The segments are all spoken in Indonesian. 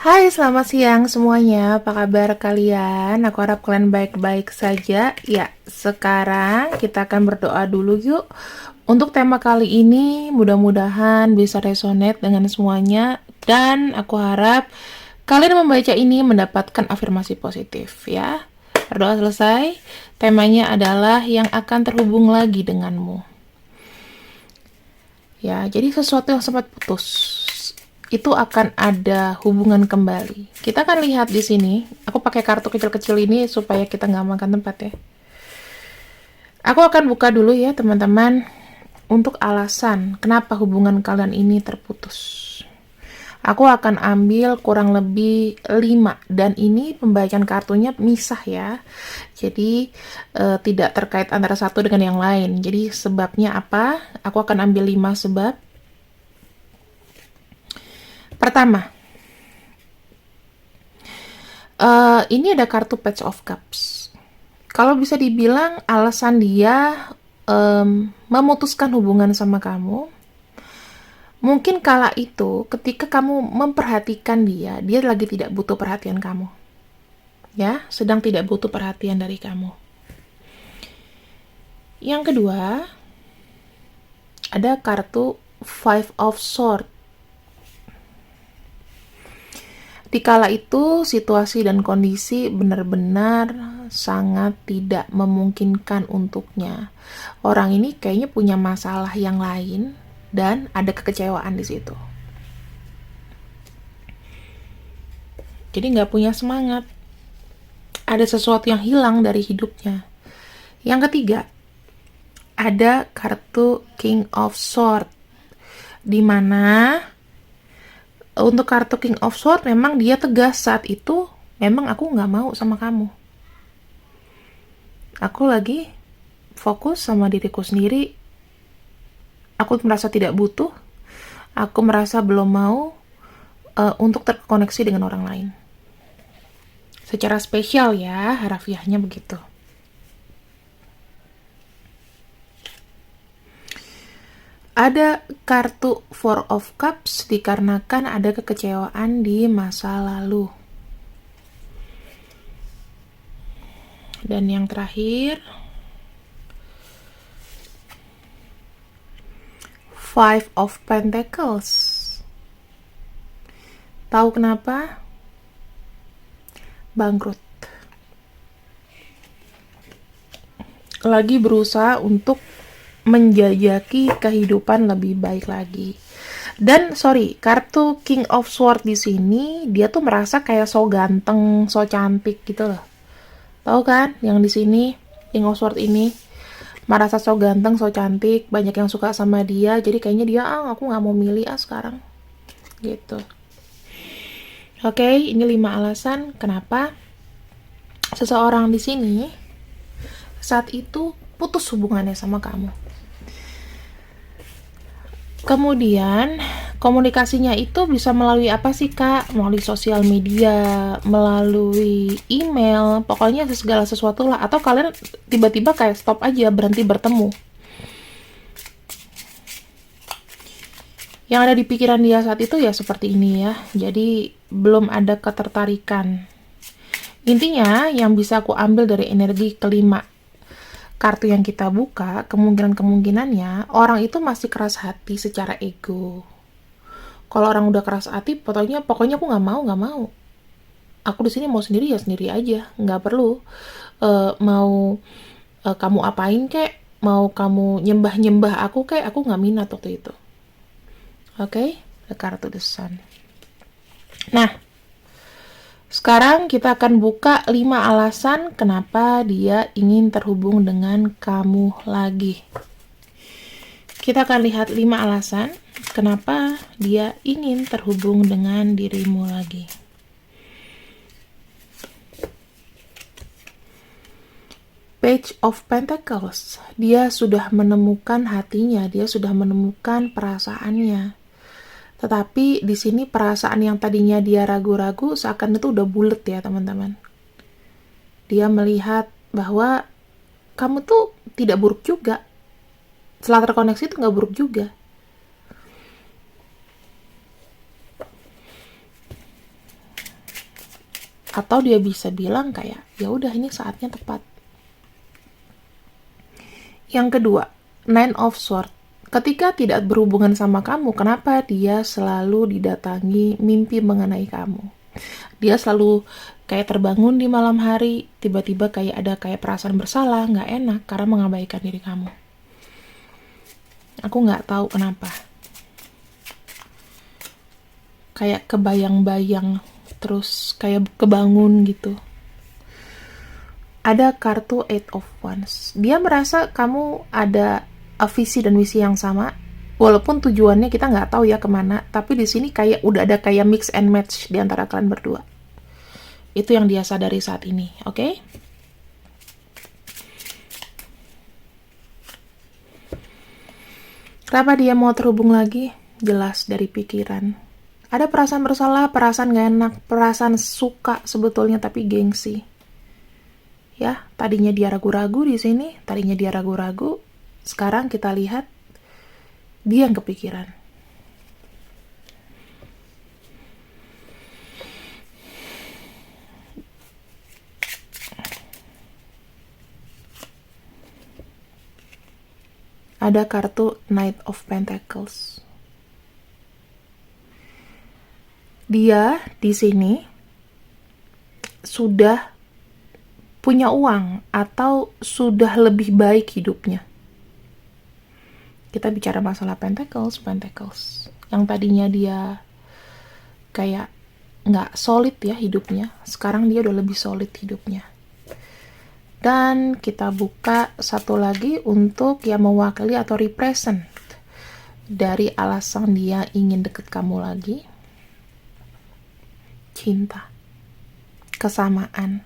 Hai, selamat siang semuanya. Apa kabar kalian? Aku harap kalian baik-baik saja. Ya, sekarang kita akan berdoa dulu yuk. Untuk tema kali ini, mudah-mudahan bisa resonate dengan semuanya. Dan aku harap kalian membaca ini mendapatkan afirmasi positif ya. Berdoa selesai. Temanya adalah yang akan terhubung lagi denganmu. Ya, jadi sesuatu yang sempat putus itu akan ada hubungan kembali. Kita akan lihat di sini. Aku pakai kartu kecil-kecil ini supaya kita nggak makan tempat ya. Aku akan buka dulu ya teman-teman untuk alasan kenapa hubungan kalian ini terputus. Aku akan ambil kurang lebih 5 dan ini pembacaan kartunya misah ya. Jadi tidak terkait antara satu dengan yang lain. Jadi sebabnya apa? Aku akan ambil 5 sebab. Pertama, ini ada kartu Page of Cups. Kalau bisa dibilang alasan dia memutuskan hubungan sama kamu, mungkin kala itu ketika kamu memperhatikan dia, dia lagi tidak butuh perhatian kamu. Ya, sedang tidak butuh perhatian dari kamu. Yang kedua, ada kartu Five of Swords. Dikala itu situasi dan kondisi benar-benar sangat tidak memungkinkan untuknya. Orang ini kayaknya punya masalah yang lain dan ada kekecewaan di situ. Jadi nggak punya semangat. Ada sesuatu yang hilang dari hidupnya. Yang ketiga, ada kartu King of Swords, di mana untuk kartu King of Swords memang dia tegas saat itu, memang aku nggak mau sama kamu. Aku lagi fokus sama diriku sendiri. Aku merasa tidak butuh. Aku merasa belum mau untuk terkoneksi dengan orang lain. Secara spesial ya, harafiahnya begitu. Ada kartu Four of Cups dikarenakan ada kekecewaan di masa lalu. Dan yang terakhir, Five of Pentacles. Tahu kenapa? Bangkrut. Lagi berusaha untuk menjajaki kehidupan lebih baik lagi. Dan kartu King of Swords di sini dia tuh merasa kayak so ganteng, so cantik gitu loh. Tahu kan? Yang di sini King of Swords ini merasa so ganteng, so cantik, banyak yang suka sama dia. Jadi kayaknya dia aku nggak mau milih sekarang. Gitu. Oke, ini 5 alasan kenapa seseorang di sini saat itu putus hubungannya sama kamu. Kemudian komunikasinya itu bisa melalui apa sih Kak? Melalui sosial media, melalui email, pokoknya segala sesuatu lah. Atau kalian tiba-tiba kayak stop aja, berhenti bertemu. Yang ada di pikiran dia saat itu ya seperti ini ya. Jadi belum ada ketertarikan. Intinya yang bisa aku ambil dari energi kelima kartu yang kita buka, kemungkinannya orang itu masih keras hati secara ego. Kalau orang udah keras hati, pokoknya aku nggak mau. Aku di sini mau sendiri ya sendiri aja, nggak perlu mau kamu apain kek, mau kamu nyembah aku kek, aku nggak minat waktu itu. Oke, kartu The Sun. Nah, sekarang kita akan buka 5 alasan kenapa dia ingin terhubung dengan kamu lagi. Kita akan lihat 5 alasan kenapa dia ingin terhubung dengan dirimu lagi. Page of Pentacles. Dia sudah menemukan hatinya, dia sudah menemukan perasaannya. Tetapi di sini perasaan yang tadinya dia ragu-ragu seakan itu udah bulet ya teman-teman. Dia melihat bahwa kamu tuh tidak buruk juga. Setelah terkoneksi itu nggak buruk juga. Atau dia bisa bilang kayak, ya udah ini saatnya tepat. Yang kedua, Nine of Swords. Ketika tidak berhubungan sama kamu, kenapa dia selalu didatangi mimpi mengenai kamu? Dia selalu kayak terbangun di malam hari, tiba-tiba kayak ada kayak perasaan bersalah, nggak enak karena mengabaikan diri kamu. Aku nggak tahu kenapa. Kayak kebayang-bayang, terus kayak kebangun gitu. Ada kartu Eight of Wands. Dia merasa kamu ada visi dan misi yang sama, walaupun tujuannya kita nggak tahu ya kemana, tapi di sini kayak udah ada kayak mix and match di antara kalian berdua. Itu yang dia sadari saat ini, oke? Kenapa dia mau terhubung lagi? Jelas dari pikiran. Ada perasaan bersalah, perasaan gak enak, perasaan suka sebetulnya tapi gengsi. Ya, tadinya dia ragu-ragu di sini, tadinya dia ragu-ragu. Sekarang kita lihat dia yang kepikiran. Ada kartu Knight of Pentacles. Dia di sini sudah punya uang atau sudah lebih baik hidupnya. Kita bicara masalah Pentacles. Yang tadinya dia kayak nggak solid ya hidupnya, sekarang dia udah lebih solid hidupnya. Dan kita buka satu lagi untuk yang mewakili atau represent dari alasan dia ingin deket kamu lagi. Cinta, kesamaan.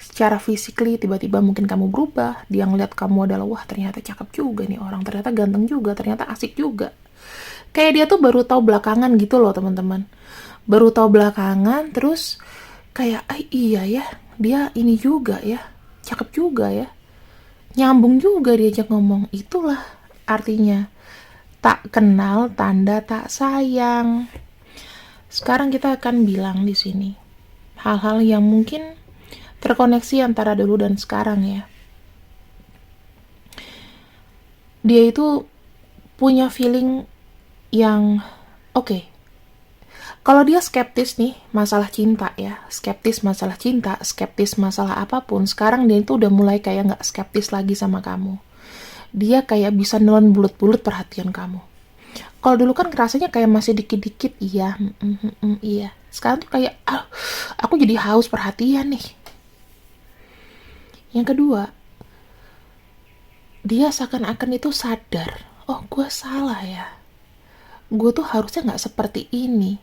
Secara physically tiba-tiba mungkin kamu berubah, dia ngeliat kamu adalah wah ternyata cakep juga nih orang, ternyata ganteng juga, ternyata asik juga. Kayak dia tuh baru tahu belakangan gitu loh teman-teman. Baru tahu belakangan terus kayak iya ya, dia ini juga ya, cakep juga ya. Nyambung juga diajak ngomong. Itulah artinya tak kenal tanda tak sayang. Sekarang kita akan bilang di sini hal-hal yang mungkin terkoneksi antara dulu dan sekarang ya. Dia itu punya feeling yang oke. Kalau dia skeptis nih masalah cinta ya, skeptis masalah cinta, skeptis masalah apapun, sekarang dia itu udah mulai kayak nggak skeptis lagi sama kamu. Dia kayak bisa nelen bulut-bulut perhatian kamu. Kalau dulu kan rasanya kayak masih dikit-dikit, iya, iya. Sekarang tuh kayak, aku jadi haus perhatian nih. Yang kedua, dia seakan-akan itu sadar, oh gue salah ya. Gue tuh harusnya gak seperti ini.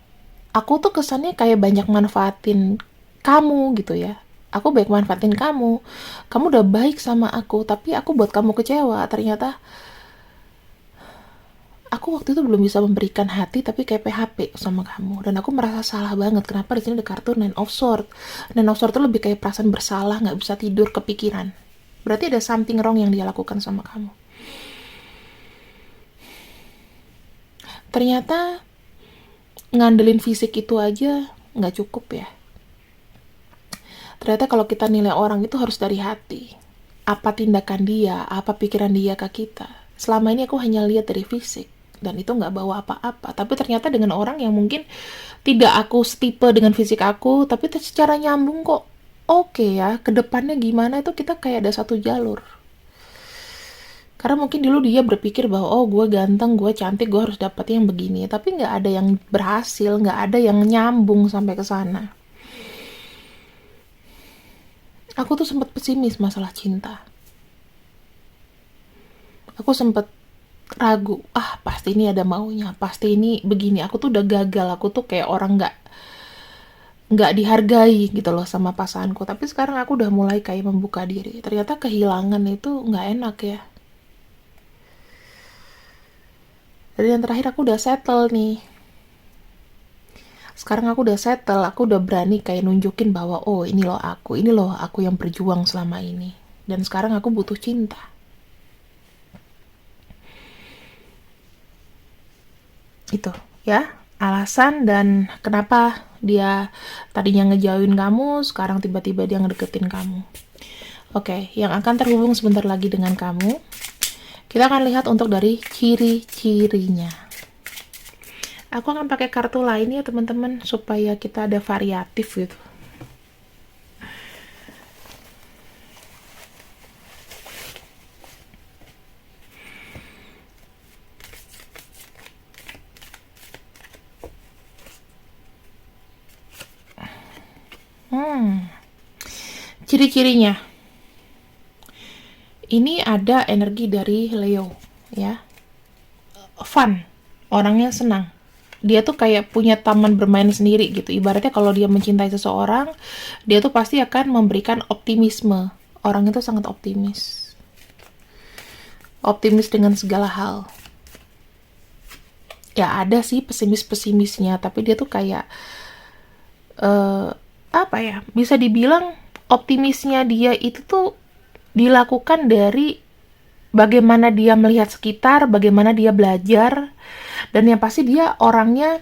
Aku tuh kesannya kayak banyak manfaatin kamu gitu ya. Aku baik manfaatin kamu. Kamu udah baik sama aku, tapi aku buat kamu kecewa. Ternyata aku waktu itu belum bisa memberikan hati tapi kayak PHP sama kamu, dan aku merasa salah banget. Kenapa di sini ada kartu Nine of Swords? Nine of Swords itu lebih kayak perasaan bersalah, nggak bisa tidur, kepikiran. Berarti ada something wrong yang dia lakukan sama kamu. Ternyata ngandelin fisik itu aja nggak cukup ya. Ternyata kalau kita nilai orang itu harus dari hati. Apa tindakan dia, apa pikiran dia ke kita. Selama ini aku hanya lihat dari fisik, dan itu nggak bawa apa-apa. Tapi ternyata dengan orang yang mungkin tidak aku setipe dengan fisik aku, tapi secara nyambung kok oke ya, kedepannya gimana itu kita kayak ada satu jalur. Karena mungkin dulu dia berpikir bahwa oh gue ganteng, gue cantik, gue harus dapet yang begini. Tapi nggak ada yang berhasil, nggak ada yang nyambung sampai ke sana. Aku tuh sempat pesimis masalah cinta. Aku sempat ragu, pasti ini ada maunya, pasti ini begini. Aku tuh udah gagal, aku tuh kayak orang nggak dihargai gitu loh sama pasanganku. Tapi sekarang aku udah mulai kayak membuka diri. Ternyata kehilangan itu nggak enak ya. Dan yang terakhir aku udah settle nih. Sekarang aku udah settle, aku udah berani kayak nunjukin bahwa oh ini loh aku yang berjuang selama ini. Dan sekarang aku butuh cinta. Itu ya, alasan dan kenapa dia tadinya ngejauhin kamu, sekarang tiba-tiba dia ngedeketin kamu. Oke, yang akan terhubung sebentar lagi dengan kamu. Kita akan lihat untuk dari ciri-cirinya. Aku akan pakai kartu lain ya teman-teman, supaya kita ada variatif gitu. Ciri-cirinya. Ini ada energi dari Leo, ya. Fun, orangnya senang. Dia tuh kayak punya taman bermain sendiri gitu. Ibaratnya kalau dia mencintai seseorang, dia tuh pasti akan memberikan optimisme. Orang itu sangat optimis. Optimis dengan segala hal. Ya ada sih pesimis-pesimisnya, tapi dia tuh kayak apa ya? Bisa dibilang optimisnya dia itu tuh dilakukan dari bagaimana dia melihat sekitar, bagaimana dia belajar, dan yang pasti dia orangnya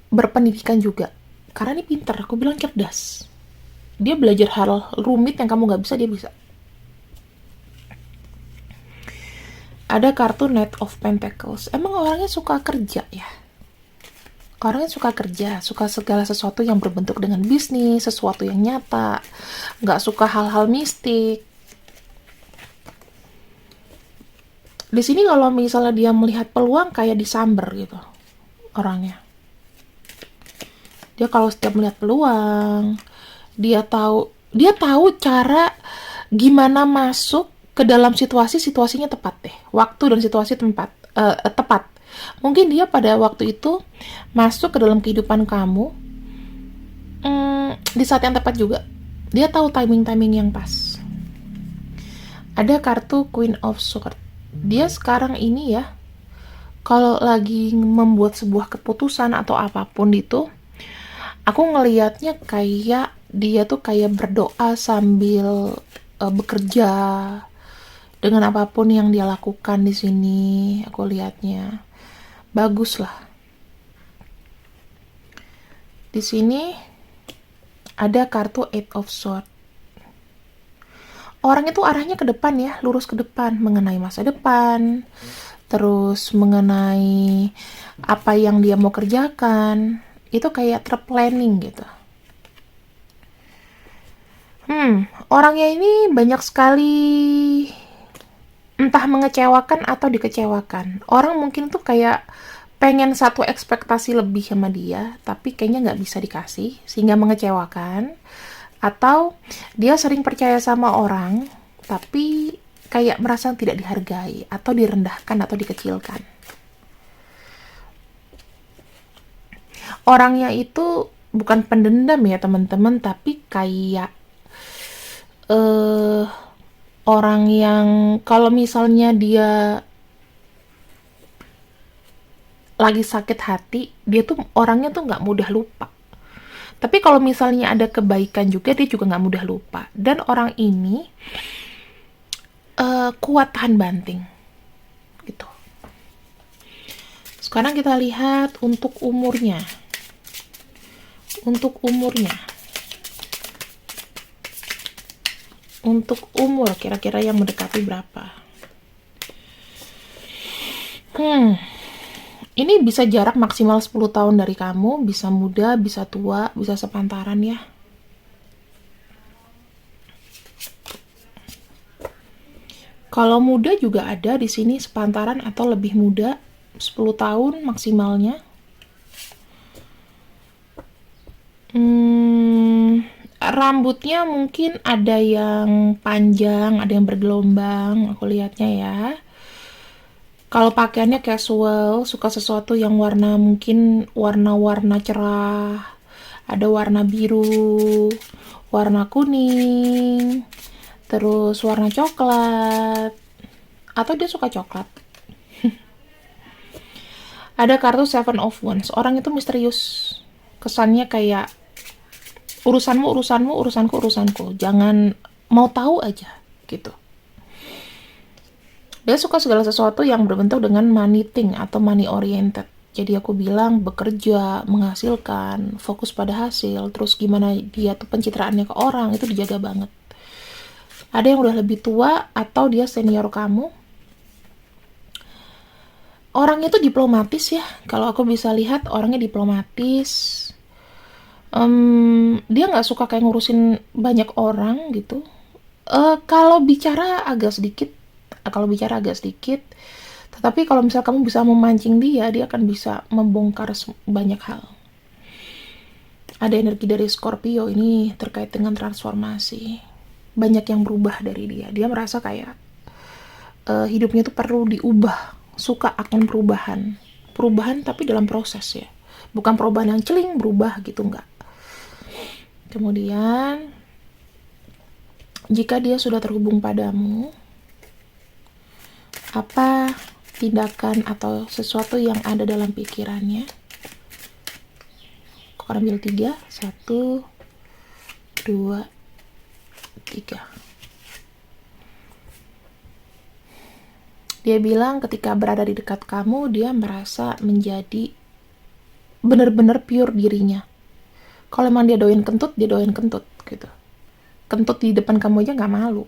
berpendidikan juga. Karena ini pintar, aku bilang cerdas. Dia belajar hal rumit yang kamu gak bisa, dia bisa. Ada kartu Knight of Pentacles. Emang orangnya suka kerja ya? Orangnya suka kerja, suka segala sesuatu yang berbentuk dengan bisnis, sesuatu yang nyata, nggak suka hal-hal mistik. Di sini kalau misalnya dia melihat peluang kayak disamber gitu orangnya. Dia kalau setiap melihat peluang, dia tahu cara gimana masuk ke dalam situasinya tepat deh. Waktu dan situasi tepat. Mungkin dia pada waktu itu masuk ke dalam kehidupan kamu di saat yang tepat juga. Dia tahu timing-timing yang pas. Ada kartu Queen of Swords. Dia sekarang ini ya, kalau lagi membuat sebuah keputusan atau apapun itu, aku ngelihatnya kayak dia tuh kayak berdoa sambil bekerja dengan apapun yang dia lakukan di sini. Aku lihatnya bagus lah. Di sini ada kartu Eight of Swords. Orang itu arahnya ke depan ya, lurus ke depan, mengenai masa depan, terus mengenai apa yang dia mau kerjakan, itu kayak terplanning gitu. Orangnya ini banyak sekali entah mengecewakan atau dikecewakan. Orang mungkin tuh kayak pengen satu ekspektasi lebih sama dia, tapi kayaknya nggak bisa dikasih, sehingga mengecewakan. Atau dia sering percaya sama orang, tapi kayak merasa tidak dihargai, atau direndahkan, atau dikecilkan. Orangnya itu bukan pendendam ya teman-teman, tapi kayak orang yang kalau misalnya dia lagi sakit hati, dia tuh orangnya tuh nggak mudah lupa. Tapi kalau misalnya ada kebaikan juga, dia juga nggak mudah lupa. Dan orang ini kuat tahan banting, gitu. Sekarang kita lihat untuk umurnya. Untuk umur kira-kira yang mendekati berapa? Ini bisa jarak maksimal 10 tahun dari kamu, bisa muda, bisa tua, bisa sepantaran ya. Kalau muda juga ada di sini sepantaran atau lebih muda, 10 tahun maksimalnya. Rambutnya mungkin ada yang panjang, ada yang bergelombang, aku lihatnya ya. Kalau pakaiannya casual, suka sesuatu yang mungkin warna-warna cerah, ada warna biru, warna kuning, terus warna coklat, atau dia suka coklat. Ada kartu Seven of Wands. Orang itu misterius, kesannya kayak urusanmu, urusanku. Jangan mau tahu aja gitu. Dia suka segala sesuatu yang berbentuk dengan money thing atau money oriented. Jadi aku bilang bekerja, menghasilkan, fokus pada hasil, terus gimana dia tuh pencitraannya ke orang, itu dijaga banget. Ada yang udah lebih tua atau dia senior kamu, orangnya tuh diplomatis ya. Kalau aku bisa lihat orangnya diplomatis. Dia nggak suka kayak ngurusin banyak orang gitu. Kalau bicara agak sedikit, tetapi kalau misal kamu bisa memancing dia akan bisa membongkar banyak hal. Ada energi dari Scorpio ini terkait dengan transformasi. Banyak yang berubah dari dia. Dia merasa kayak hidupnya tuh perlu diubah, suka akan perubahan. Perubahan tapi dalam proses ya. Bukan perubahan yang celing berubah gitu, enggak. Kemudian, jika dia sudah terhubung padamu, apa tindakan atau sesuatu yang ada dalam pikirannya? Aku akan ambil 3, 1, 2, 3. Dia bilang ketika berada di dekat kamu, dia merasa menjadi benar-benar pure dirinya. Kalau emang dia doyan kentut gitu. Kentut di depan kamu aja nggak malu,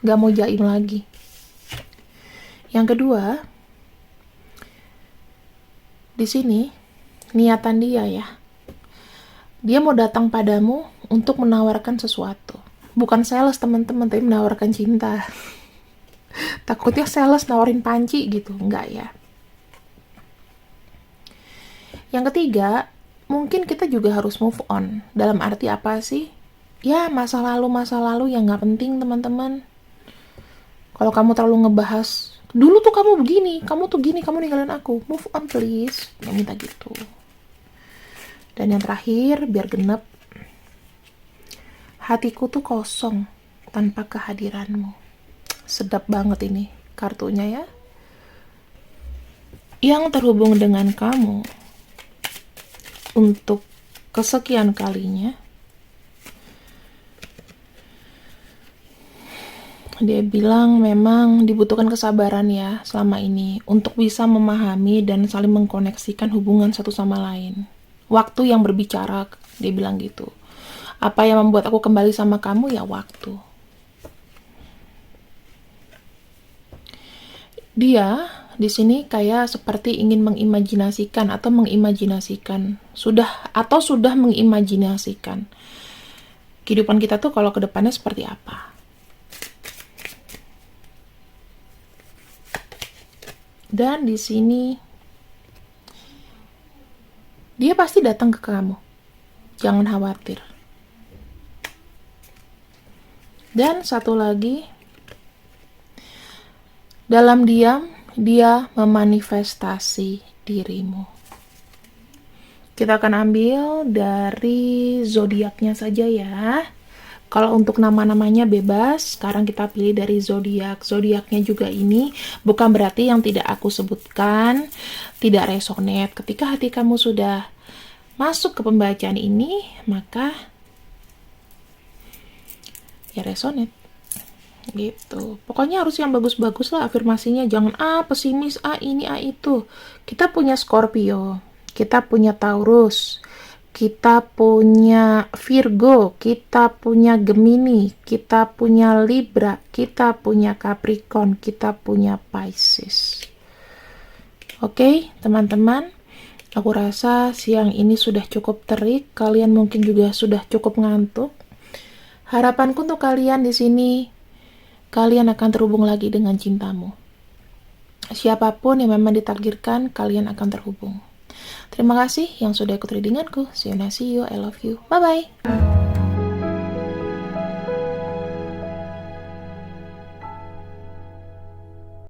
nggak mau jaim lagi. Yang kedua, di sini niatan dia ya, dia mau datang padamu untuk menawarkan sesuatu. Bukan sales teman-teman, tapi menawarkan cinta. Takutnya sales nawarin panci gitu, enggak ya. Yang ketiga, mungkin kita juga harus move on. Dalam arti apa sih? Ya, masa lalu yang nggak penting, teman-teman. Kalau kamu terlalu ngebahas, dulu tuh kamu begini, kamu tuh gini, kamu ninggalin aku. Move on please. Nggak minta gitu. Dan yang terakhir, biar genep, hatiku tuh kosong tanpa kehadiranmu. Sedap banget ini kartunya ya. Yang terhubung dengan kamu untuk kesekian kalinya, dia bilang memang dibutuhkan kesabaran ya selama ini untuk bisa memahami dan saling mengkoneksikan hubungan satu sama lain. Waktu yang berbicara, dia bilang gitu. Apa yang membuat aku kembali sama kamu ya waktu. Dia di sini kayak seperti ingin mengimajinasikan sudah mengimajinasikan kehidupan kita tuh kalau ke depannya seperti apa. Dan di sini dia pasti datang ke kamu. Jangan khawatir. Dan satu lagi, dalam diam, dia memanifestasi dirimu. Kita akan ambil dari zodiaknya saja ya. Kalau untuk nama-namanya bebas, sekarang kita pilih dari zodiak. Zodiaknya juga ini bukan berarti yang tidak aku sebutkan tidak resonate. Ketika hati kamu sudah masuk ke pembacaan ini, maka ya resonate. Gitu. Pokoknya harus yang bagus-bagus lah afirmasinya, jangan pesimis, ini, itu. Kita punya Scorpio, kita punya Taurus, kita punya Virgo, kita punya Gemini, kita punya Libra, kita punya Capricorn, kita punya Pisces. Oke, teman-teman, aku rasa siang ini sudah cukup terik, kalian mungkin juga sudah cukup ngantuk. Harapanku untuk kalian di sini, kalian akan terhubung lagi dengan cintamu. Siapapun yang memang ditakdirkan, kalian akan terhubung. Terima kasih yang sudah ikut readinganku. See you, I love you. Bye-bye.